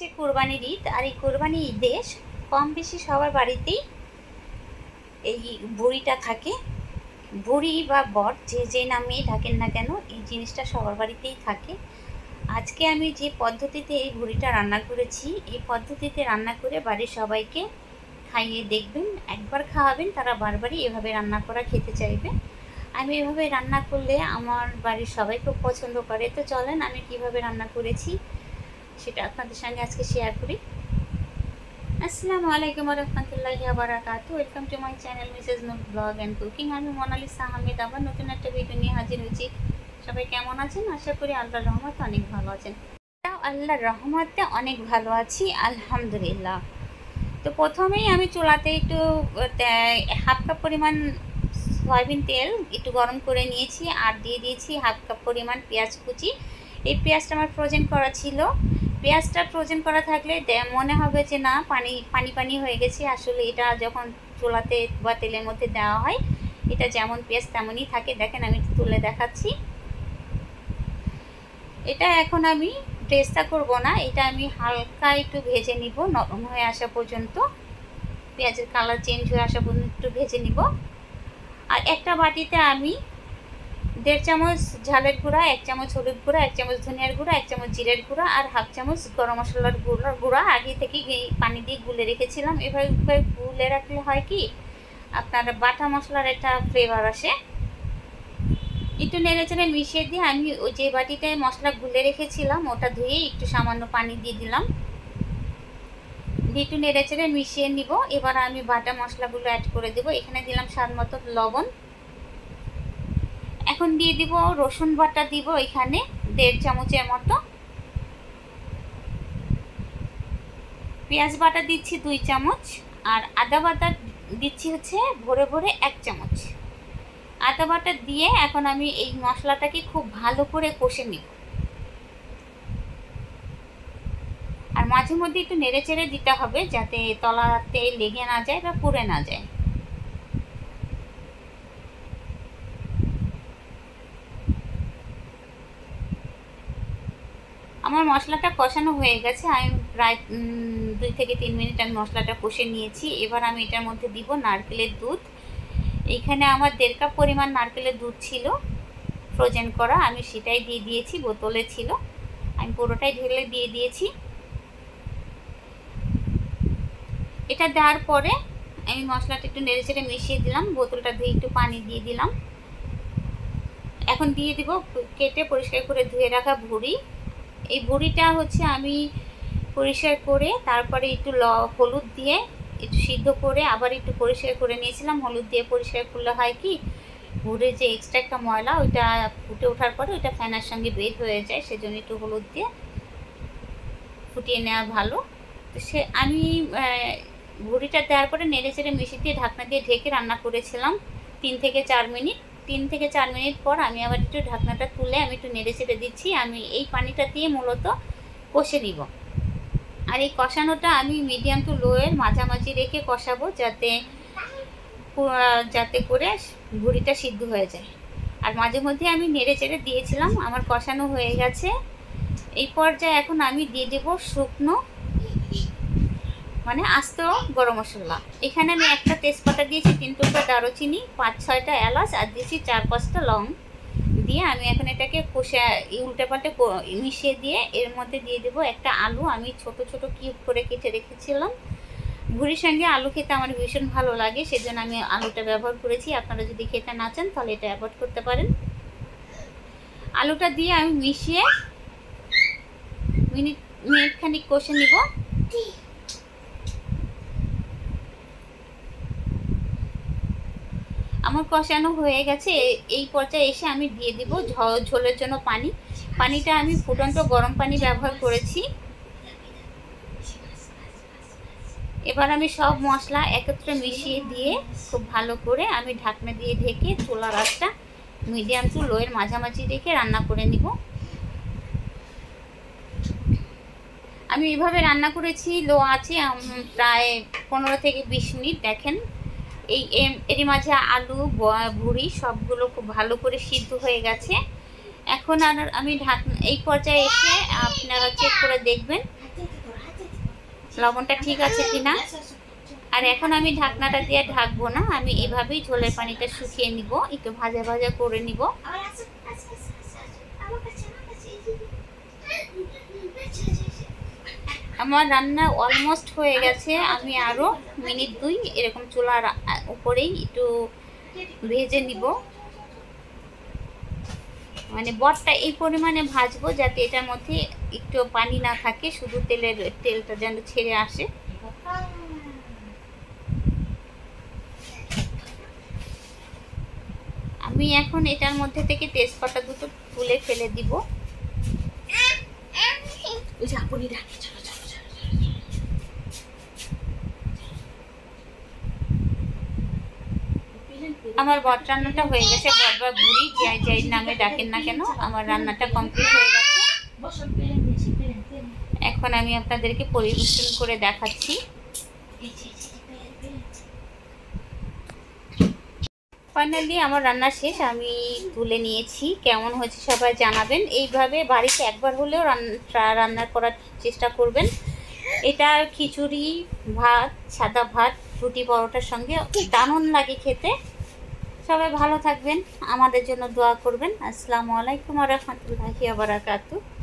আসছে কোরবানির ঈদ। আর এই কোরবানি ঈদে কম বেশি সবার বাড়িতেই এই বুড়িটা থাকে। বুড়ি বা বট যে নামেই ডাকেন না কেন, এই জিনিসটা সবার বাড়িতেই থাকে। আজকে আমি যে পদ্ধতিতে এই বুড়িটা রান্না করেছি, এই পদ্ধতিতে রান্না করে বাড়ির সবাইকে খাইয়ে দেখবেন। একবার খাওয়াবেন, তারা বারবারই এভাবে রান্না করা খেতে চাইবে। আমি এভাবে রান্না করলে আমার বাড়ির সবাই খুব পছন্দ করে। তো চলেন আমি কিভাবে রান্না করেছি সেটা আপনাদের সঙ্গে আজকে শেয়ার করি। আসসালামু আলাইকুম রহমতুল্লাহি বারাকাতু। Welcome to my channel Mrs Noor blog and cooking. আমি মোনালিসা আহমেদ আবার নতুন একটা ভিডিও নিয়ে হাজির হয়েছি। সবাই কেমন আছেন? আশা করি আল্লাহর রহমতে অনেক ভালো আছেন। আল্লাহর রহমতে অনেক ভালো আছি, আলহামদুলিল্লাহ। তো প্রথমেই আমি চুলাতে একটু হাফ কাপ পরিমাণ সয়াবিন তেল একটু গরম করে নিয়েছি, আর দিয়ে দিয়েছি হাফ কাপ পরিমাণ পেঁয়াজ কুচি। এই পেঁয়াজটা আমার ফ্রোজেন করা ছিল। পেঁয়াজটা ফ্রোজেন করা থাকলে মনে হবে যে না পানি পানি পানি হয়ে গেছে। আসলে এটা যখন চুলাতে বা তেলের মধ্যে দেওয়া হয়, এটা যেমন পেঁয়াজ তেমনই থাকে। দেখেন আমি তুলে দেখাচ্ছি। এটা এখন আমি ব্রেস্তা করব না, এটা আমি হালকা একটু ভেজে নিব, নরম হয়ে আসা পর্যন্ত, পেঁয়াজের কালার চেঞ্জ হয়ে আসা পর্যন্ত একটু ভেজে নিব। আর একটা বাটিতে আমি 1.5 চামচ ঝালের গুঁড়া, 1 চামচ হলুদ গুঁড়া, 1 চামচ ধনিয়ার গুঁড়া, 1 চামচ জিরের গুঁড়া আর হাফ চামচ গরম মশলার গুঁড়া আগে থেকে পানি দিয়ে গুলে রেখেছিলাম। এভাবে গুলে রাখলে হয় কি, আপনার বাটা মশলার একটা ফ্লেভার আসে। একটু নেড়েচেড়ে মিশিয়ে দিয়ে আমি ওই যে বাটিটায় মশলা গুলে রেখেছিলাম ওটা ধুয়ে একটু সামান্য পানি দিয়ে দিলাম, দিয়ে একটু নেড়েচেড়ে মিশিয়ে নিব। এবার আমি বাটা মশলাগুলো অ্যাড করে দেব। এখানে দিলাম স্বাদ মতো লবণ। এখন দিয়ে দিব রসুন বাটা, দিব এখানে 1.5 চামচের মতো। পেঁয়াজ বাটা দিচ্ছি 2 চামচ। আর আদা বাটা দিচ্ছি হচ্ছে ভরে ভরে 1 চামচ। আদা বাটা দিয়ে এখন আমি এই মশলাটাকে খুব ভালো করে কষে নিব। আর মাঝে মধ্যে একটু নেড়ে চেড়ে দিতে হবে যাতে তলাতে লেগে না যায় বা পুড়ে না যায়। আমার মশলাটা কষানো হয়ে গেছে। আমি প্রায় 2 থেকে 3 মিনিট আমি মশলাটা কষে নিয়েছি। এবার আমি এটার মধ্যে দিব নারকেলের দুধ। এইখানে আমার 1.5 কাপ পরিমাণ নারকেলের দুধ ছিল ফ্রোজেন করা, আমি সেটাই দিয়ে দিয়েছি, বোতলে ছিল, আমি পুরোটাই ঢেলে দিয়ে দিয়েছি। এটা দেওয়ার পরে আমি মশলাটা একটু নেড়ে চেড়ে মিশিয়ে দিলাম, বোতলটা ধুয়ে একটু পানি দিয়ে দিলাম। এখন দিয়ে দিব কেটে পরিষ্কার করে ধুয়ে রাখা ভুঁড়ি। এই ভুঁড়িটা হচ্ছে আমি পরিষ্কার করে তারপরে একটু হলুদ দিয়ে একটু সিদ্ধ করে আবার একটু পরিষ্কার করে নিয়েছিলাম। হলুদ দিয়ে পরিষ্কার করলে হয় কি, ভুঁড়ির যে এক্সট্রা একটা ময়লা ওইটা ফুটে ওঠার পরে ওইটা ফ্যানের সঙ্গে বের হয়ে যায়, সেজন্য একটু হলুদ দিয়ে ফুটিয়ে নেওয়া ভালো। তো আমি ভুঁড়িটা দেওয়ার পরে নেড়ে চেড়ে মিশিয়ে দিয়ে ঢাকনা দিয়ে ঢেকে রান্না করেছিলাম 3 থেকে 4 মিনিট। 3 থেকে 4 মিনিট পর আমি আবার একটু ঢাকনাটা তুলে আমি একটু নেড়ে চেড়ে দিচ্ছি। আমি এই পানিটা দিয়ে মূলত কষে নিব। আর এই কষানোটা আমি মিডিয়াম টু লোয়ের মাঝামাঝি রেখে কষাবো, যাতে করে ভুঁড়িটা সিদ্ধ হয়ে যায়। আর মাঝে মধ্যে আমি নেড়ে চেড়ে দিয়েছিলাম। আমার কষানো হয়ে গেছে। এই পর্যায়ে এখন আমি দিয়ে দেব শুকনো মানে আস্ত গরম মশলা। এখানে আমি একটা তেজপাতা দিয়েছি, 3 টুকরা দারুচিনি, 5-6টা এলাচ আর দিয়েছি 4-5টা লং দিয়ে আমি এখন এটাকে কষে উল্টে পাল্টে মিশিয়ে দিয়ে এর মধ্যে দিয়ে দেবো একটা আলু। আমি ছোট ছোট কিউব করে কেটে রেখেছিলাম। ভুঁড়ির সঙ্গে আলু খেতে আমার ভীষণ ভালো লাগে, সেজন্য আমি আলুটা ব্যবহার করেছি। আপনারা যদি খেতে না চান তাহলে এটা অ্যাভয়েড করতে পারেন। আলুটা দিয়ে আমি মিশিয়ে মিনিট খানিক কষে নিব। আমার কষানো হয়ে গেছে। এই পর্যায়ে এসে আমি দিয়ে দিব ঝোলের জন্য পানিটা আমি ফুটন্ত গরম পানি ব্যবহার করেছি। এবার আমি সব মশলা একত্রে মিশিয়ে দিয়ে খুব ভালো করে আমি ঢাকনা দিয়ে ঢেকে চুলার আঁচটা মিডিয়াম টু লোয়ের মাঝামাঝি রেখে রান্না করে নিব। আমি এইভাবে রান্না করেছি লো আছে প্রায় 15 থেকে 20 মিনিট। দেখেন এরই মাঝে আলু ভুঁড়ি সবগুলো খুব ভালো করে সিদ্ধ হয়ে গেছে। এখন আর আমি ঢাকনা এই পর্যায়ে এসে আপনারা চেক করে দেখবেন লবণটা ঠিক আছে কিনা। আর এখন আমি ঢাকনাটা দিয়ে ঢাকবো না, আমি এভাবেই ঝোলের পানিটা শুকিয়ে নিব, একটু ভাজা ভাজা করে নিব। আমার রান্না অলমোস্ট হয়ে গেছে, আমি আরও মিনিট 2 এরকম চুলার উপরেই একটু ভেজে নিব। মানে বটটা এই পরিমাণে ভাজবো যাতে এটার মধ্যে একটু পানি না থাকে, শুধু তেলটা যেন ছেড়ে আসে। আমি এখন এটার মধ্যে থেকে তেজপাতা দুটো তুলে ফেলে দিব। আমার বট রান্নাটা হয়ে গেছে, বট বা বুড়ি যাই যাই নামে ডাকেন না কেন, আমার রান্নাটা কমপ্লিট হয়ে গেছে। এখন আমি আপনাদেরকে পরিবেশন করে দেখাচ্ছি। ফাইনালি আমার রান্না শেষ, আমি তুলে নিয়েছি। কেমন হয়েছে সবাই জানাবেন। এইভাবে বাড়িতে একবার হলেও রান্না করার চেষ্টা করবেন। এটা খিচুড়ি, ভাত, সাদা ভাত, রুটি, পরোটার সঙ্গে দারুণ লাগে খেতে। সবাই ভালো থাকবেন, আমাদের জন্য দোয়া করবেন। আসসালামু আলাইকুম ওয়া রাহমাতুল্লাহি ওয়া বারাকাতুহু।